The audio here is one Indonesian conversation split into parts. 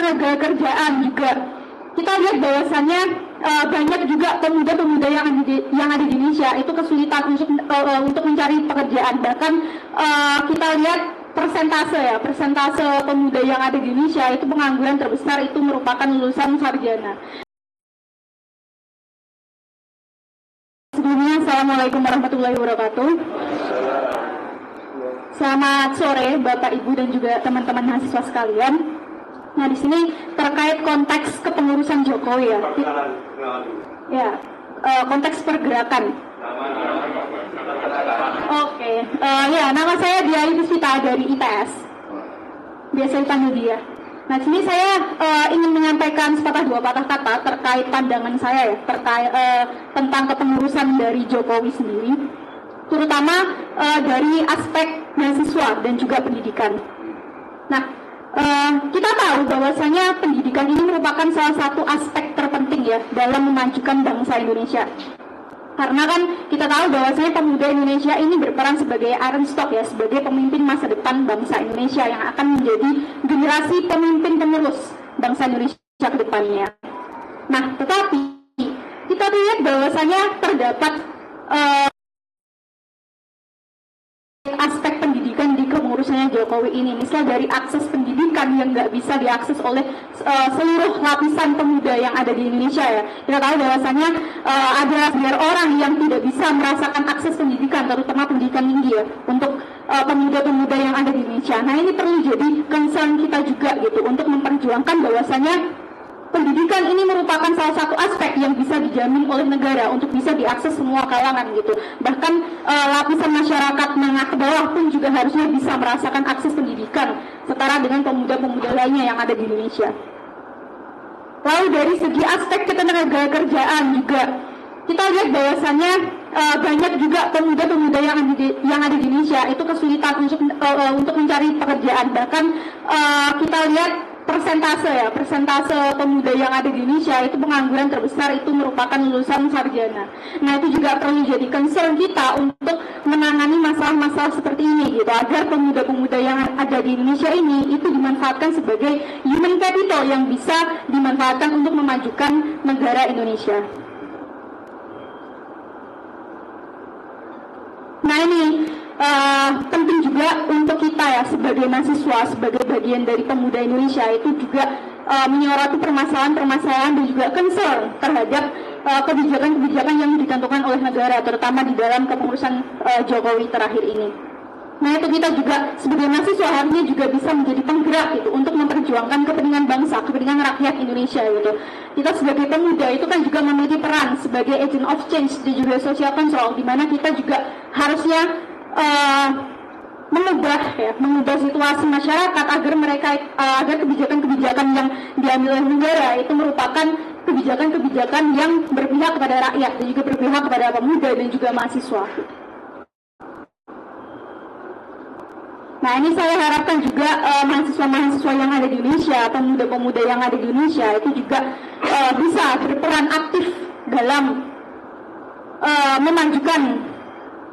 ketenaga kerjaan juga kita lihat bahwasannya banyak juga pemuda-pemuda yang ada di Indonesia itu kesulitan untuk mencari pekerjaan. Bahkan kita lihat persentase pemuda yang ada di Indonesia itu pengangguran terbesar itu merupakan lulusan sarjana. Sebelumnya, Assalamualaikum warahmatullahi wabarakatuh. Selamat sore Bapak, Ibu, dan juga teman-teman mahasiswa sekalian. Nah, di sini terkait konteks kepengurusan Jokowi konteks pergerakan. Oke, nama saya Dia Puspita dari ITS. Biasa dipanggil Dia. Nah, sini saya ingin menyampaikan sepatah dua patah kata terkait pandangan saya terkait tentang kepengurusan dari Jokowi sendiri, terutama dari aspek mahasiswa dan juga pendidikan. Nah, kita tahu bahwasanya pendidikan ini merupakan salah satu aspek terpenting ya dalam memajukan bangsa Indonesia. Karena kan kita tahu bahwasanya pemuda Indonesia ini berperan sebagai iron stock ya, sebagai pemimpin masa depan bangsa Indonesia yang akan menjadi generasi pemimpin penerus bangsa Indonesia ke depannya. Nah, tetapi kita lihat bahwasanya terdapat aspek pendidikan di kepengurusannya Jokowi ini, misal dari akses pendidikan yang nggak bisa diakses oleh seluruh lapisan pemuda yang ada di Indonesia ya. Kita tahu bahwasanya ada biar orang yang tidak bisa merasakan akses pendidikan, terutama pendidikan tinggi ya, untuk pemuda-pemuda yang ada di Indonesia. Nah, ini perlu jadi concern kita juga gitu untuk memperjuangkan bahwasanya pendidikan ini merupakan salah satu aspek yang bisa dijamin oleh negara untuk bisa diakses semua kalangan gitu. Bahkan lapisan masyarakat menengah ke bawah pun juga harusnya bisa merasakan akses pendidikan setara dengan pemuda-pemuda lainnya yang ada di Indonesia. Lalu dari segi aspek ketenaga kerjaan juga kita lihat bahwasannya banyak juga pemuda-pemuda yang ada di Indonesia itu kesulitan untuk mencari pekerjaan. Bahkan kita lihat persentase pemuda yang ada di Indonesia itu pengangguran terbesar itu merupakan lulusan sarjana. Nah, itu juga perlu jadi concern kita untuk menangani masalah-masalah seperti ini gitu, agar pemuda-pemuda yang ada di Indonesia ini itu dimanfaatkan sebagai human capital yang bisa dimanfaatkan untuk memajukan negara Indonesia. Nah, ini penting juga untuk kita ya sebagai mahasiswa, sebagai bagian dari pemuda Indonesia itu juga menyoroti permasalahan-permasalahan dan juga concern terhadap kebijakan-kebijakan yang ditentukan oleh negara, terutama di dalam kepengurusan Jokowi terakhir ini. Nah, itu kita juga sebagai mahasiswa harusnya juga bisa menjadi penggerak gitu untuk memperjuangkan kepentingan bangsa, kepentingan rakyat Indonesia gitu. Kita sebagai pemuda itu kan juga memiliki peran sebagai agent of change dan juga social control, di mana kita juga harusnya mengubah situasi masyarakat agar kebijakan-kebijakan yang diambil oleh negara itu merupakan kebijakan-kebijakan yang berpihak kepada rakyat dan juga berpihak kepada pemuda dan juga mahasiswa. Nah, ini saya harapkan juga mahasiswa-mahasiswa yang ada di Indonesia, pemuda-pemuda yang ada di Indonesia itu juga bisa berperan aktif dalam memajukan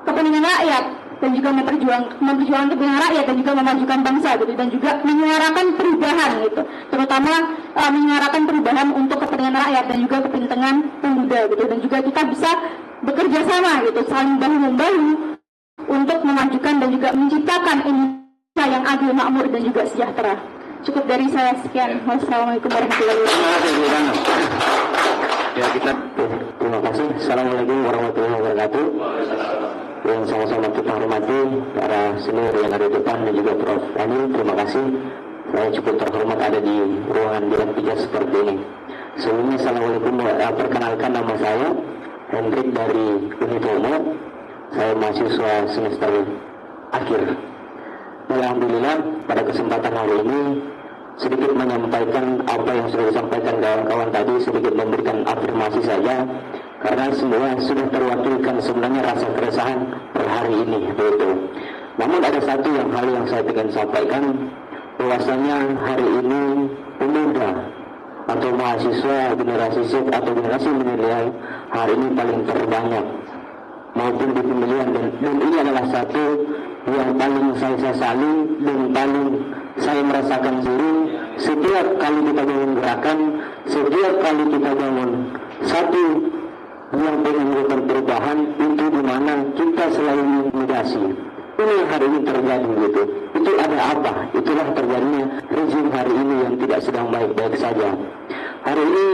kepentingan rakyat dan juga memperjuangkan kepentingan rakyat dan juga memajukan bangsa gitu, dan juga menyuarakan perubahan gitu, terutama menyuarakan perubahan untuk kepentingan rakyat dan juga kepentingan pemuda gitu, dan juga kita bisa bekerja sama gitu, saling bahu-membahu untuk memajukan dan juga menciptakan Indonesia yang adil, makmur dan juga sejahtera. Cukup dari saya, sekian. Wassalamualaikum warahmatullahi wabarakatuh. Ya, terima kasih. Assalamualaikum warahmatullahi wabarakatuh. Yang sama-sama kita hormati para senior yang ada di depan dan juga Prof. Anil, terima kasih. Saya cukup terhormat ada di ruangan bilang pijat seperti ini. Sebelumnya, Assalamualaikum. Perkenalkan, nama saya Hendrik dari Unifomo. Saya mahasiswa semester akhir. Alhamdulillah, pada kesempatan hari ini sedikit menyampaikan apa yang sudah disampaikan kawan-kawan tadi, sedikit memberikan afirmasi saja, karena semua sudah terwakilkan sebenarnya rasa keresahan per hari ini, begitu. Namun ada satu hal yang saya ingin sampaikan, bahwasanya hari ini pemuda atau mahasiswa generasi Z atau generasi milenial hari ini paling terbanyak maupun di pemilihan, dan ini adalah satu yang paling saya sesali dan paling saya merasakan sendiri. Setiap setiap kali kita bangun gerakan, setiap kali kita bangun satu yang pengen melakukan perubahan, itu dimana kita selalu intimidasi. Ini yang hari ini terjadi gitu. Itu ada apa? Itulah terjadinya rezim hari ini yang tidak sedang baik-baik saja. Hari ini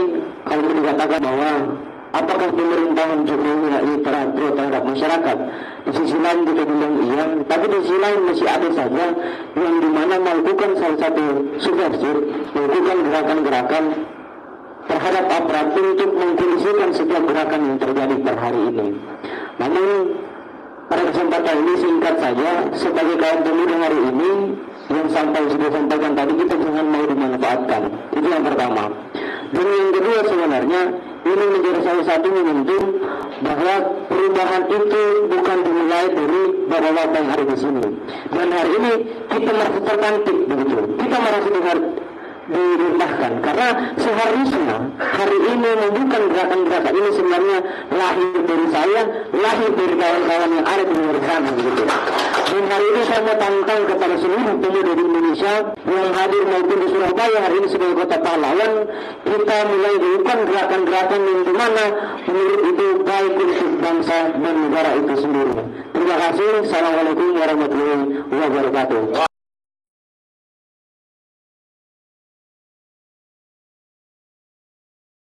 kalau dikatakan bahwa apakah pemerintahan Jokowi ini pro terhadap masyarakat? Di sisi lain kita bilang iya, tapi di sisi lain masih ada saja yang dimana melakukan salah satu subversif, melakukan gerakan-gerakan terhadap aparat untuk mengkondisikan setiap gerakan yang terjadi per hari ini. Namun pada kesempatan ini singkat saja, sebagai kaum pemuda hari ini yang sudah sampaikan tadi, kita jangan mau dimanfaatkan. Itu yang pertama. Dan yang kedua, sebenarnya ini menjadi salah satu momentum bahwa perubahan itu bukan dimulai dari bapak-bapak yang ada di sini. Dan hari ini kita merasa terkantik begitu. Kita merasa direndahkan karena seharusnya hari ini membuka gerakan-gerakan ini sebenarnya lahir dari saya, lahir dari kawan-kawan yang ada di luar sana begitu. Dan hari ini saya mau tantang kepada seluruh pemuda di Indonesia yang hadir maupun di Surabaya hari ini sebagai kota pahlawan, kita mulai melakukan gerakan-gerakan yang dimana menurut itu baik untuk bangsa dan negara itu sendiri. Terima kasih. Assalamualaikum warahmatullahi wabarakatuh.